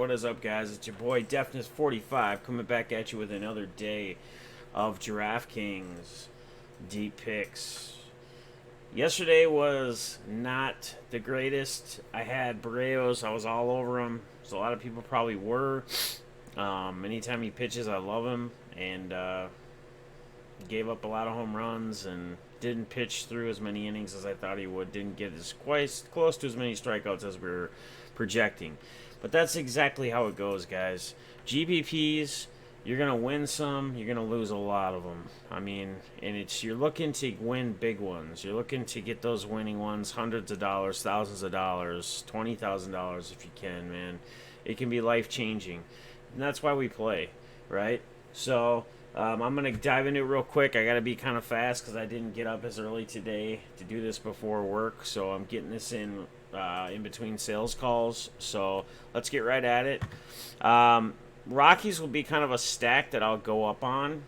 What is up, guys? It's your boy Defness45 coming back at you with another day of DraftKings deep picks. Yesterday was not the greatest. I had Barrios. I was all over him. So a lot of people probably were. Anytime he pitches, I love him. And gave up a lot of home runs and didn't pitch through as many innings as I thought he would. Didn't get as quite close to as many strikeouts as we were projecting. But that's exactly how it goes, guys. GPPs, you're going to win some, you're going to lose a lot of them. I mean, and you're looking to win big ones. You're looking to get those winning ones, hundreds of dollars, thousands of dollars, $20,000 if you can, man. It can be life-changing. And that's why we play, right? So I'm going to dive into it real quick. I got to be kind of fast because I didn't get up as early today to do this before work. So I'm getting this in between sales calls. So let's get right at it. Rockies will be kind of a stack that I'll go up on,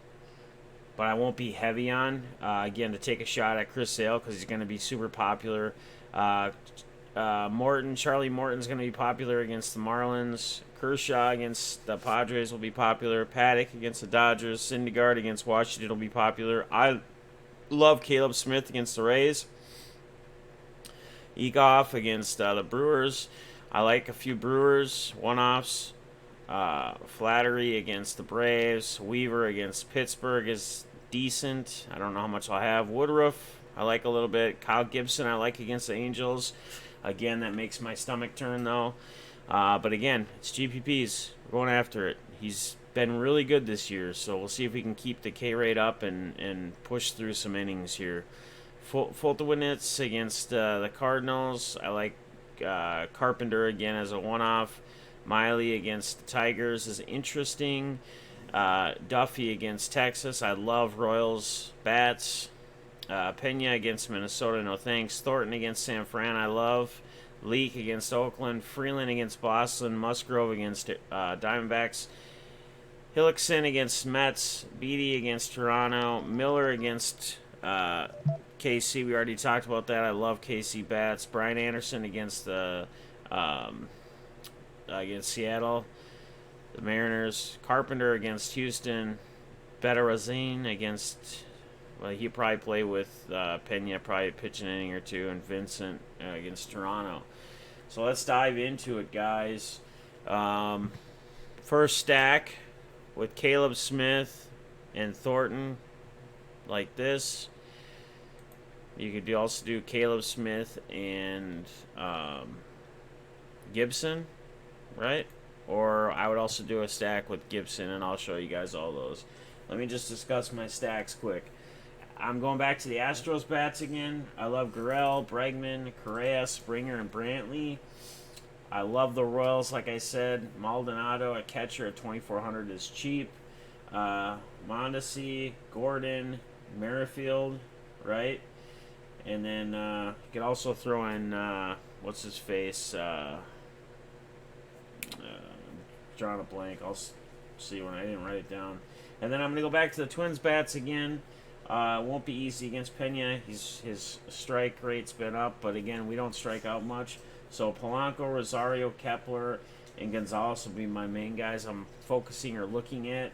but I won't be heavy on. Again, to take a shot at Chris Sale because he's going to be super popular. Charlie Morton's going to be popular against the Marlins. Kershaw against the Padres will be popular. Paddock against the Dodgers. Syndergaard against Washington will be popular. I love Caleb Smith against the Rays. Egoff against the Brewers. I like a few Brewers one-offs. Flattery against the Braves. Weaver against Pittsburgh is decent. I don't know how much I'll have. Woodruff, I like a little bit. Kyle Gibson, I like against the Angels. Again, that makes my stomach turn, though. But again, it's GPPs. We're going after it. He's been really good this year, so we'll see if we can keep the K rate up and push through some innings here. Fultonwitz against the Cardinals. I like Carpenter again as a one-off. Miley against the Tigers is interesting. Duffy against Texas. I love Royals bats. Pena against Minnesota, no thanks. Thornton against San Fran, I love. Leak against Oakland. Freeland against Boston. Musgrove against Diamondbacks. Hillickson against Mets. Beatty against Toronto. Miller against KC. We already talked about that. I love KC bats. Brian Anderson against the against Seattle. The Mariners. Carpenter against Houston. Bettarazine against... Well, he'll probably play with Pena, probably pitch an inning or two, and Vincent against Toronto. So let's dive into it, guys. First stack with Caleb Smith and Thornton, like this. You could also do Caleb Smith and Gibson, right? Or I would also do a stack with Gibson, and I'll show you guys all those. Let me just discuss my stacks quick. I'm going back to the Astros bats again. I love Gurriel, Bregman, Correa, Springer, and Brantley. I love the Royals, like I said. Maldonado at catcher at $2,400 is cheap. Mondesi, Gordon, Merrifield, right? And then you could also throw in, what's his face? Drawing a blank. I'll see when I didn't write it down. And then I'm going to go back to the Twins bats again. Won't be easy against Pena. His strike rate's been up, but again, we don't strike out much. So Polanco, Rosario, Kepler, and Gonzalez will be my main guys I'm focusing or looking at.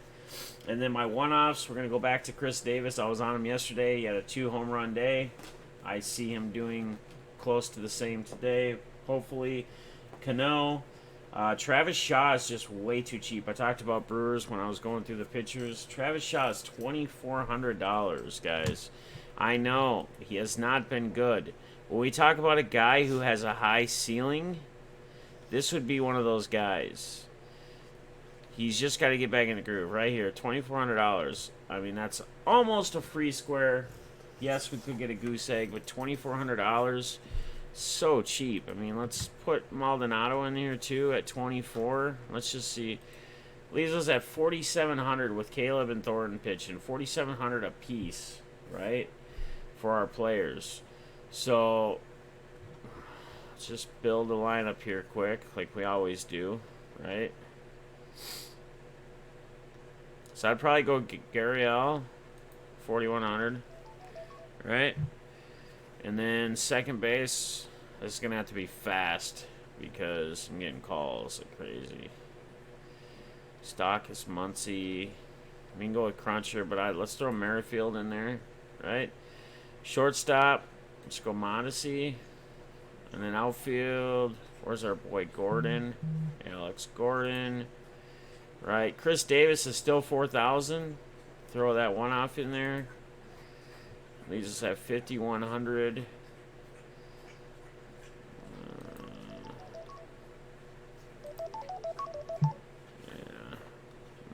And then my one-offs, we're going to go back to Chris Davis. I was on him yesterday. He had a 2-home-run day. I see him doing close to the same today, hopefully. Cano. Travis Shaw is just way too cheap. I talked about Brewers when I was going through the pitchers. Travis Shaw is $2,400, guys. I know he has not been good. When we talk about a guy who has a high ceiling, this would be one of those guys. He's just got to get back in the groove right here. $2,400. I mean, that's almost a free square. Yes, we could get a goose egg, but $2,400. So cheap. I mean, let's put Maldonado in here too at 24. Let's just see. Leaves us at 4,700 with Caleb and Thornton pitching. 4,700 a piece, right? For our players. So let's just build a lineup here quick, like we always do, right? So I'd probably go Gurriel, 4,100, right? And then second base, this is going to have to be fast because I'm getting calls like crazy. Stock is Muncie. We can go with Cruncher, but let's throw Merrifield in there, right? Shortstop, let's go Mondesi. And then outfield, where's our boy Gordon? Alex Gordon. Right, Chris Davis is still 4,000. Throw that one off in there. Leaves us at 5,100. Yeah.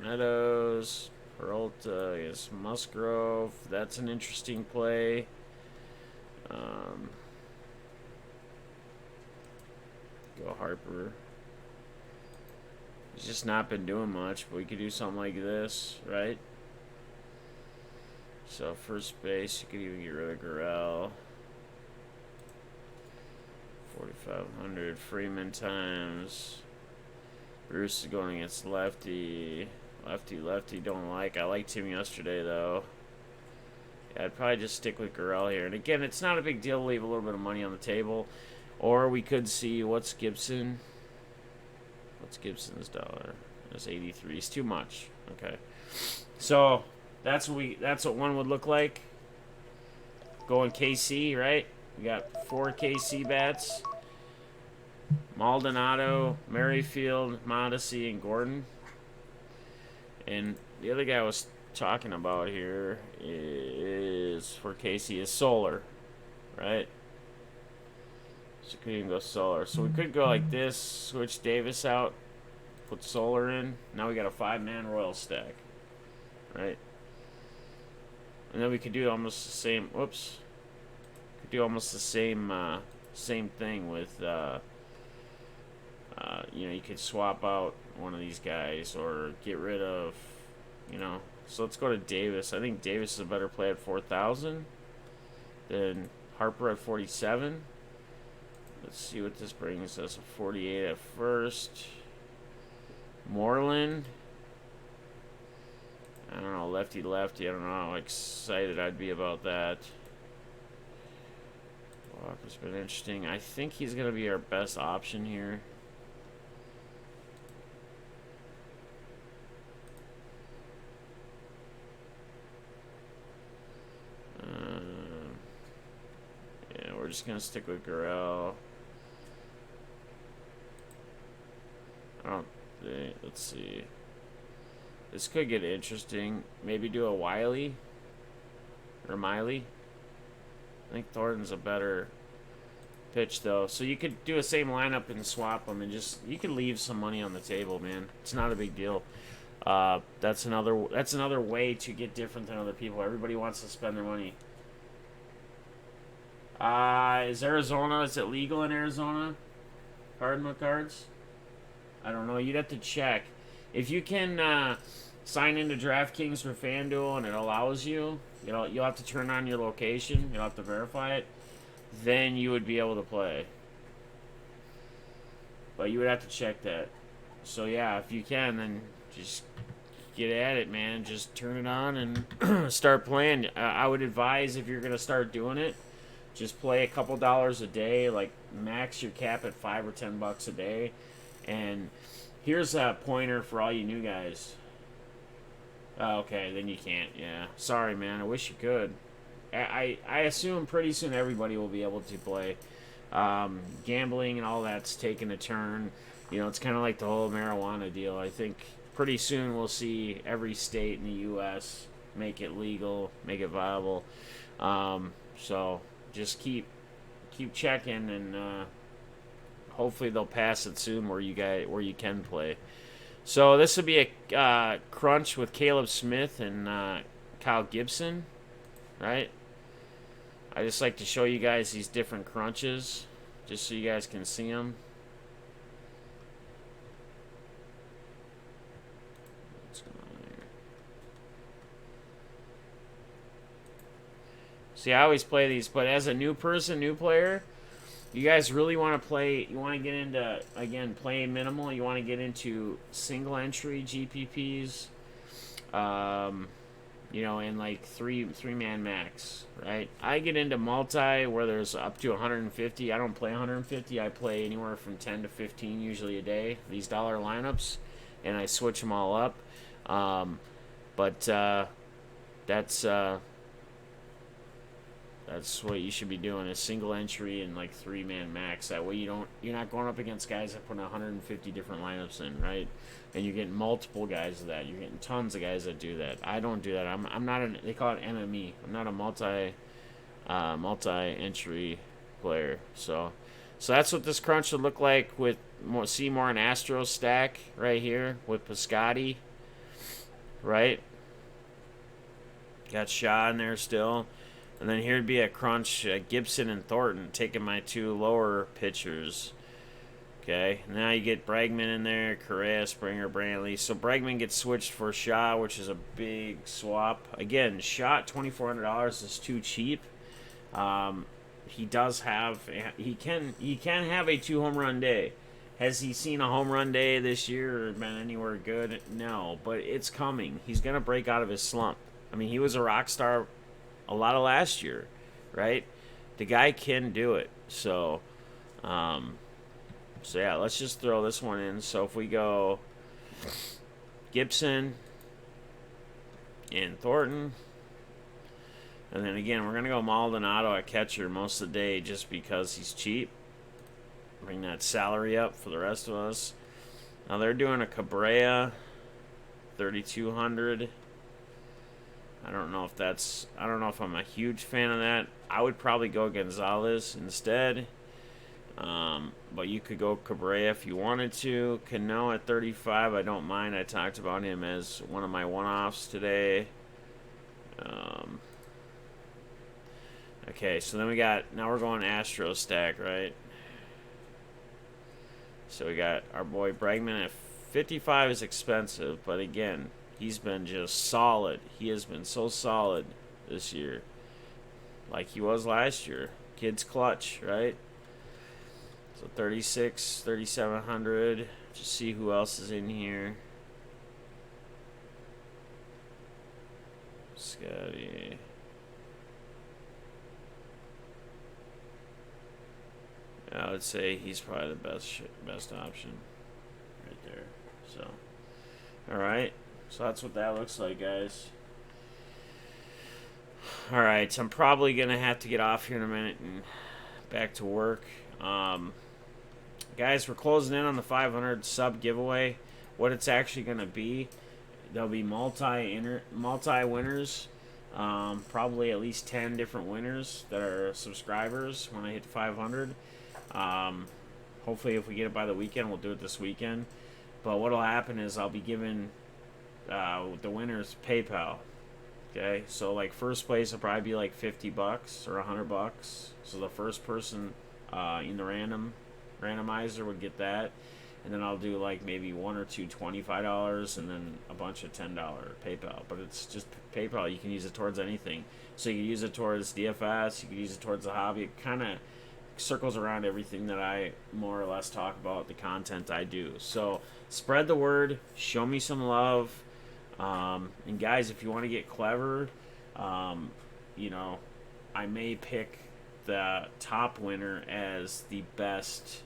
Meadows, Peralta, I guess Musgrove. That's an interesting play. Go Harper. He's just not been doing much, but we could do something like this, right? So first base, you could even get rid of Gurrell. 4,500. Freeman times. Bruce is going against lefty. Lefty don't like. I liked him yesterday, though. Yeah, I'd probably just stick with Gurrell here. And again, it's not a big deal to leave a little bit of money on the table. Or we could see, what's Gibson? What's Gibson's dollar? That's 83. It's too much. Okay. So that's what one would look like. Going KC, right? We got 4 KC bats. Maldonado, Merrifield, Mondesi, and Gordon. And the other guy I was talking about here is for KC is Solar, right? So we could even go Solar. So we could go like this, switch Davis out, put Solar in. Now we got a 5-man Royal stack, right? And then we could do almost the same. Whoops. Could do almost the same thing with. You could swap out one of these guys or get rid of. So let's go to Davis. I think Davis is a better play at 4,000 than Harper at 47. Let's see what this brings us. 48 at first. Moreland. I don't know, lefty. I don't know how excited I'd be about that. Walker's been interesting. I think he's going to be our best option here. Yeah, we're just going to stick with Gurrell. Let's see. This could get interesting. Maybe do a Wiley or Miley. I think Thornton's a better pitch, though. So you could do a same lineup and swap them, and you could leave some money on the table, man. It's not a big deal. That's another way to get different than other people. Everybody wants to spend their money. Is it legal in Arizona? Cardinal cards? I don't know. You'd have to check. If you can sign into DraftKings or FanDuel and it allows you, you'll have to turn on your location. You'll have to verify it. Then you would be able to play. But you would have to check that. So yeah, if you can, then just get at it, man. Just turn it on and start playing. I would advise, if you're gonna start doing it, just play a couple dollars a day. Like max your cap at $5 or $10 a day. And here's a pointer for all you new guys. Okay, then you can't. Yeah, sorry, man. I wish you could. I assume pretty soon everybody will be able to play. Gambling and all that's taking a turn. It's kind of like the whole marijuana deal. I think pretty soon we'll see every state in the U.S. make it legal, make it viable. So just keep checking, and hopefully they'll pass it soon where you can play. So this would be a crunch with Caleb Smith and Kyle Gibson, right? I just like to show you guys these different crunches, just so you guys can see them. What's going on here? See, I always play these, but as a new player, you guys really want to play. You want to get into, again, playing minimal. You want to get into single entry GPPs. And like three-man max, right? I get into multi where there's up to 150. I don't play 150. I play anywhere from 10 to 15 usually a day. These dollar lineups, and I switch them all up. But that's what you should be doing, is single entry and like 3-man max. That way you're not going up against guys that put 150 different lineups in, right? And you're getting multiple guys of that. You're getting tons of guys that do that. I don't do that. I'm not an, they call it MME. I'm not a multi-entry player. So that's what this crunch would look like with Seymour and Astros stack right here with Piscotty, right? Got Shaw in there still. And then here'd be a crunch, Gibson and Thornton taking my 2 lower pitchers. Okay, now you get Bregman in there, Correa, Springer, Brantley. So Bregman gets switched for Shaw, which is a big swap. Again, Shaw at $2,400 is too cheap. He does have, he can have a 2 home run day. Has he seen a home run day this year or been anywhere good? No, but it's coming. He's gonna break out of his slump. I mean, he was a rock star a lot of last year, right? The guy can do it. So yeah, let's just throw this one in. So if we go Gibson and Thornton, and then again, we're going to go Maldonado at catcher most of the day just because he's cheap. Bring that salary up for the rest of us. Now they're doing a Cabrera, 3,200. I don't know if I'm a huge fan of that. I would probably go Gonzalez instead. But you could go Cabrera if you wanted to. Cano at 35, I don't mind. I talked about him as one of my one-offs today. Okay, so then now we're going Astro stack, right? So we got our boy Bregman at 55 is expensive, but again, he's been just solid. He has been so solid this year. Like he was last year. Kid's clutch, right? So 36, 3,700. Just see who else is in here. Scotty. I would say he's probably the best option right there. So, all right. So that's what that looks like, guys. All right. So I'm probably gonna have to get off here in a minute and back to work. Guys, we're closing in on the 500 sub giveaway. What it's actually gonna be, there'll be multi winners. Probably at least 10 different winners that are subscribers when I hit 500. Hopefully if we get it by the weekend, we'll do it this weekend. But what'll happen is I'll be giving the winners PayPal. Okay, so like first place will probably be like $50 or $100. So the first person in the randomizer would get that. And then I'll do like maybe one or two $25 and then a bunch of $10 PayPal. But it's just PayPal. You can use it towards anything. So you can use it towards DFS. You can use it towards the hobby. It kind of circles around everything that I more or less talk about, the content I do. So spread the word. Show me some love. And guys, if you want to get clever, you know, I may pick the top winner as the best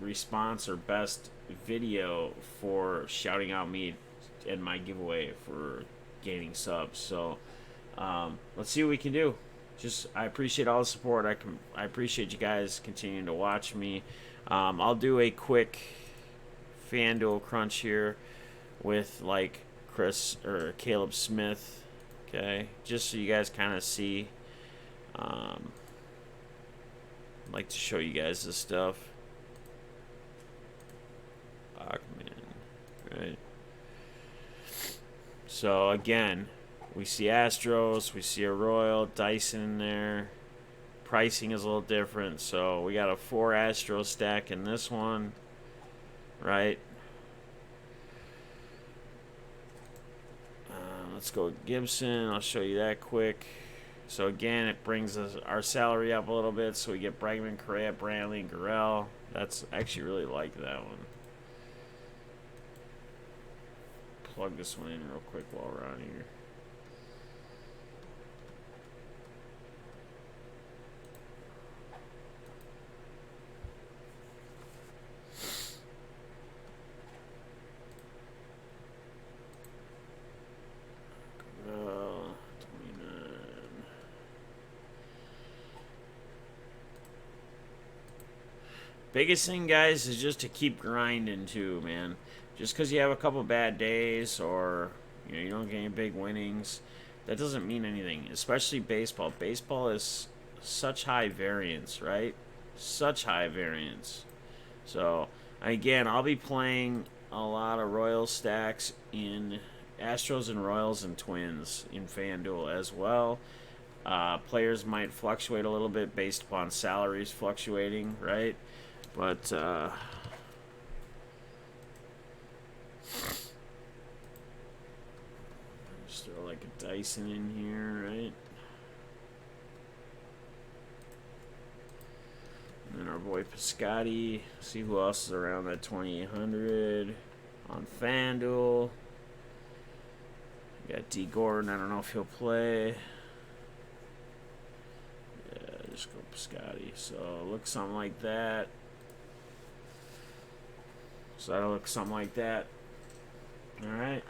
response or best video for shouting out me and my giveaway for gaining subs. So let's see what we can do. I appreciate all the support. I appreciate you guys continuing to watch me. I'll do a quick FanDuel crunch here with like Chris or Caleb Smith, okay, just so you guys kind of see. I'd like to show you guys this stuff. Bachman, right? So again, we see Astros, we see a Royal, Dyson in there. Pricing is a little different, so we got a 4 Astro stack in this one, right? Let's go Gibson. I'll show you that quick. So again, it brings our salary up a little bit. So we get Bregman, Correa, Brantley, and Gurriel. That's actually really like that one. Plug this one in real quick while we're on here. Biggest thing, guys, is just to keep grinding too, man. Just because you have a couple bad days or you don't get any big winnings, that doesn't mean anything. Especially baseball. Baseball is such high variance, right? Such high variance. So again, I'll be playing a lot of Royal stacks in Astros and Royals and Twins in FanDuel as well. Players might fluctuate a little bit based upon salaries fluctuating, right? But just throw like a Dyson in here, right? And then our boy Piscotti. See who else is around that 2,800 on FanDuel. We got D. Gordon. I don't know if he'll play. Yeah, just go Piscotti. So it looks something like that. So that'll look something like that. Alright.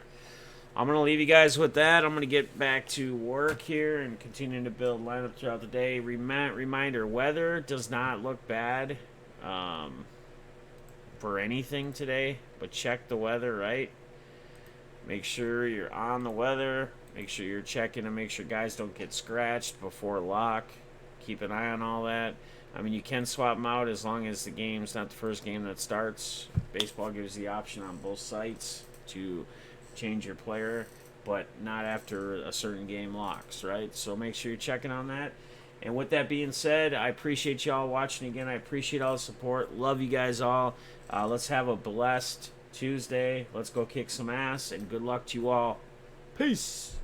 I'm going to leave you guys with that. I'm going to get back to work here and continue to build lineup throughout the day. Reminder, weather does not look bad for anything today, but check the weather, right? Make sure you're on the weather. Make sure you're checking to make sure guys don't get scratched before lock. Keep an eye on all that. I mean, you can swap them out as long as the game's not the first game that starts. Baseball gives the option on both sites to change your player, but not after a certain game locks, right? So make sure you're checking on that. And with that being said, I appreciate y'all watching again. I appreciate all the support. Love you guys all. Let's have a blessed Tuesday. Let's go kick some ass, and good luck to you all. Peace.